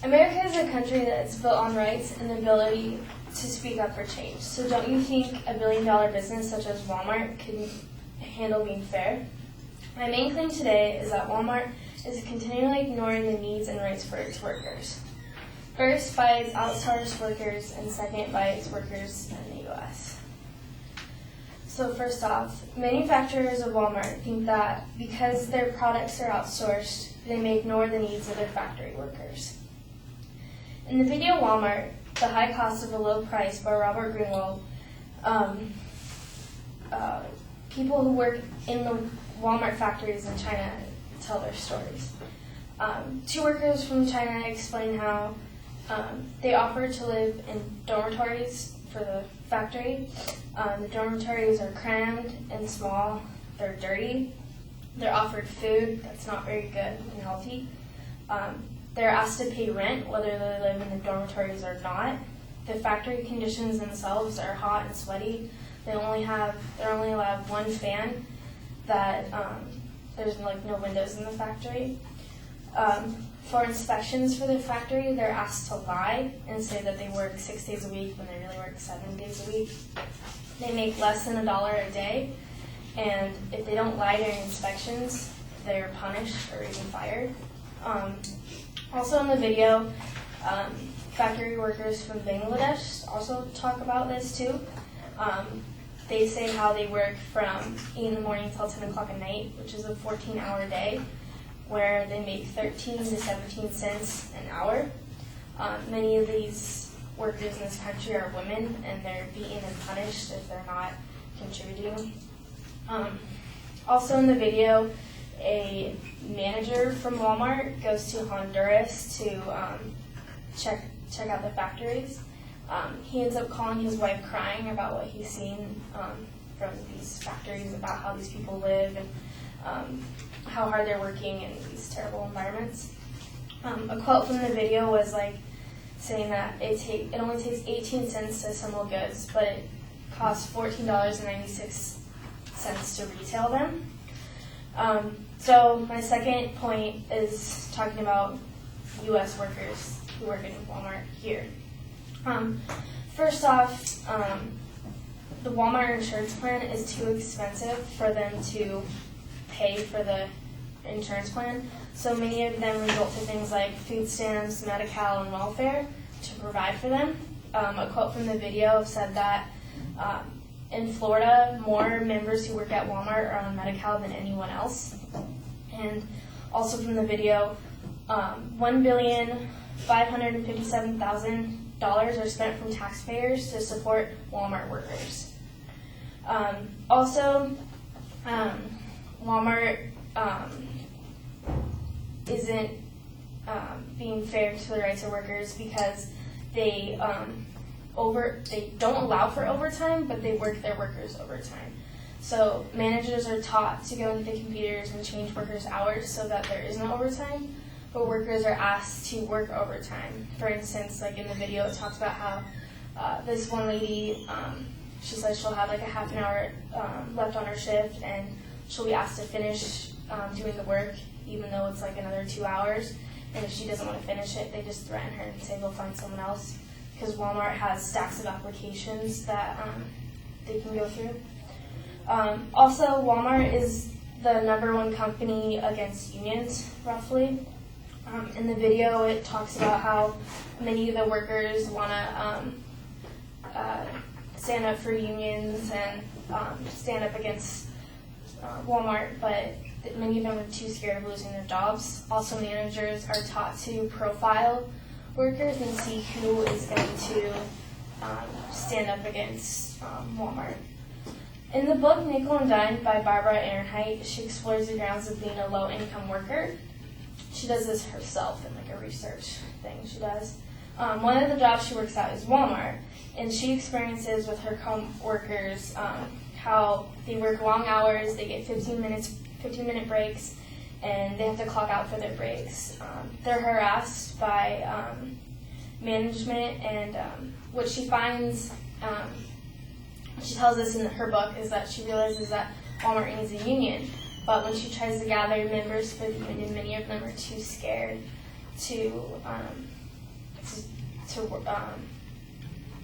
America is a country that's built on rights and the ability to speak up for change. So don't you think a billion-dollar business such as Walmart can handle being fair? My main claim today is that Walmart is continually ignoring the needs and rights for its workers. First, by its outsourced workers, and second, by its workers in the U.S. So first off, manufacturers of Walmart think that because their products are outsourced, they may ignore the needs of their factory workers. In the video Walmart, The High Cost of a Low Price by Robert Greenwald, people who work in the Walmart factories in China tell their stories. Two workers from China explain how they offer to live in dormitories for the factory. The dormitories are crammed and small, they're dirty, they're offered food that's not very good and healthy. They're asked to pay rent whether they live in the dormitories or not. The factory conditions themselves are hot and sweaty. They're only allowed one fan. There's no windows in the factory. For inspections for the factory, they're asked to lie and say that they work 6 days a week when they really work 7 days a week. They make less than $1 a day, and if they don't lie during inspections, they're punished or even fired. Also in the video, factory workers from Bangladesh also talk about this too. They say how they work from 8 in the morning till 10 o'clock at night, which is a 14-hour day, where they make 13 to 17 cents an hour. Many of these workers in this country are women, and they're beaten and punished if they're not contributing. Also in the video, a manager from Walmart goes to Honduras to check out the factories. He ends up calling his wife crying about what he's seen from these factories, about how these people live and how hard they're working in these terrible environments. A quote from the video was saying that it only takes 18 cents to assemble goods, but it costs $14.96 to retail them. So my second point is talking about U.S. workers who work in Walmart here. First off, the Walmart insurance plan is too expensive for them to pay for the insurance plan, so many of them resort to things like food stamps, Medi-Cal, and welfare to provide for them. A quote from the video said that in Florida, more members who work at Walmart are on Medi-Cal than anyone else. And also from the video, $1,557,000 are spent from taxpayers to support Walmart workers. Walmart isn't being fair to the rights of workers because they don't allow for overtime, but they work their workers overtime. So managers are taught to go into the computers and change workers' hours so that there is no overtime, but workers are asked to work overtime. For instance, in the video, it talks about how this one lady, she says she'll have a half an hour left on her shift, and she'll be asked to finish doing the work, even though it's another 2 hours. And if she doesn't want to finish it, they just threaten her and say they'll find someone else, because Walmart has stacks of applications that they can go through. Also, Walmart is the #1 company against unions, roughly. In the video, it talks about how many of the workers want to stand up for unions and stand up against Walmart, but many of them are too scared of losing their jobs. Also, managers are taught to profile workers and see who is going to stand up against Walmart. In the book Nickel and Dime by Barbara Ehrenheit, she explores the grounds of being a low-income worker. She does this herself in a research thing she does. One of the jobs she works at is Walmart, and she experiences with her co-workers how they work long hours, they get 15-minute breaks, and they have to clock out for their breaks. They're harassed by management, and what she finds, she tells us in her book, is that she realizes that Walmart needs a union, but when she tries to gather members for the union, many of them are too scared to to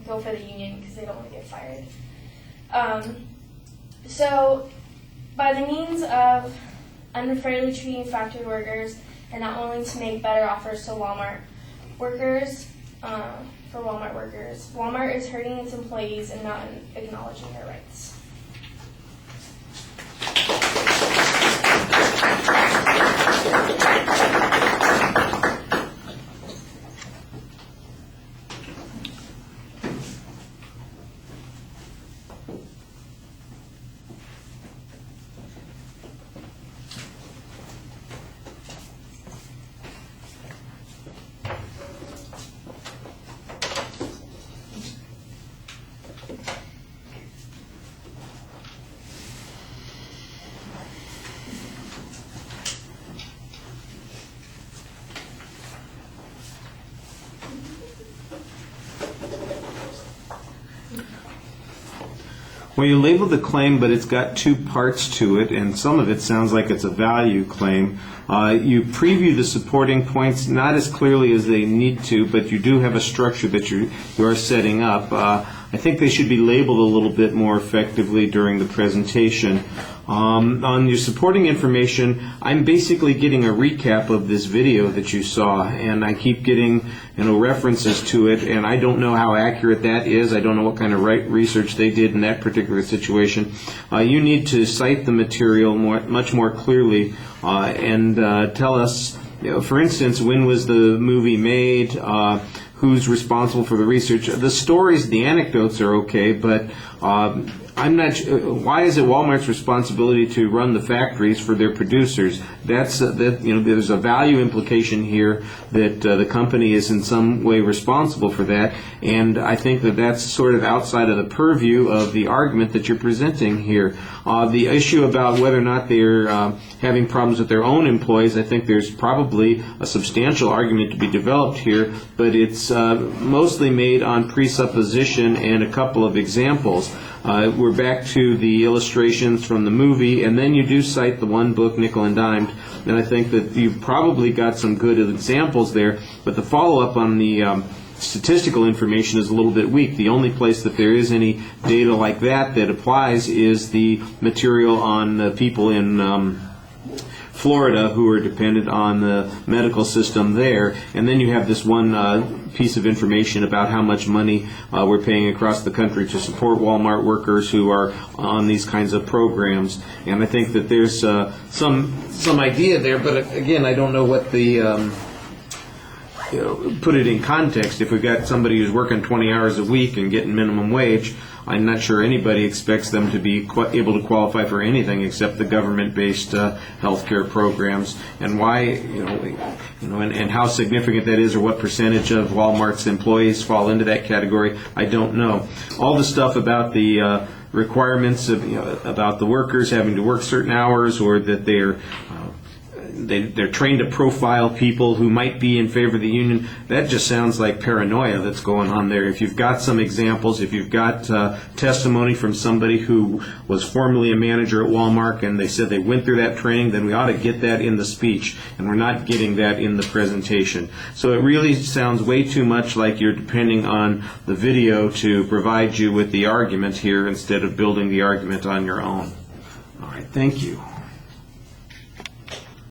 go for the union because they don't want to get fired. So by the means of unfairly treating factory workers and not willing to make better offers to Walmart workers, Walmart is hurting its employees and not acknowledging their rights. Well, you labeled the claim, but it's got two parts to it, and some of it sounds like it's a value claim. You preview the supporting points not as clearly as they need to, but you do have a structure that you are setting up. I think they should be labeled a little bit more effectively during the presentation. On your supporting information, I'm basically getting a recap of this video that you saw, and I keep getting references to it, and I don't know how accurate that is. I don't know what kind of research they did in that particular situation. You need to cite the material much more clearly and tell us, for instance, when was the movie made, who's responsible for the research. The stories, the anecdotes are okay, but I'm not sure, why is it Walmart's responsibility to run the factories for their producers? There's a value implication here that the company is in some way responsible for that, and I think that that's sort of outside of the purview of the argument that you're presenting here. The issue about whether or not they're having problems with their own employees, I think there's probably a substantial argument to be developed here, but it's mostly made on presupposition and a couple of examples. We're back to the illustrations from the movie, and then you do cite the one book, Nickel and Dimed, and I think that you've probably got some good examples there, but the follow-up on the statistical information is a little bit weak. The only place that there is any data like that applies is the material on people in Florida who are dependent on the medical system there, and then you have this one piece of information about how much money we're paying across the country to support Walmart workers who are on these kinds of programs, and I think that there's some idea there, but again, I don't know what the put it in context. If we've got somebody who's working 20 hours a week and getting minimum wage, I'm not sure anybody expects them to be able to qualify for anything except the government-based healthcare programs. And why, and how significant that is, or what percentage of Walmart's employees fall into that category, I don't know. All the stuff about the requirements of, about the workers having to work certain hours, or that they're trained to profile people who might be in favor of the union. That just sounds like paranoia that's going on there. If you've got some examples, if you've got testimony from somebody who was formerly a manager at Walmart and they said they went through that training, then we ought to get that in the speech, and we're not getting that in the presentation. So it really sounds way too much like you're depending on the video to provide you with the argument here instead of building the argument on your own. All right, thank you.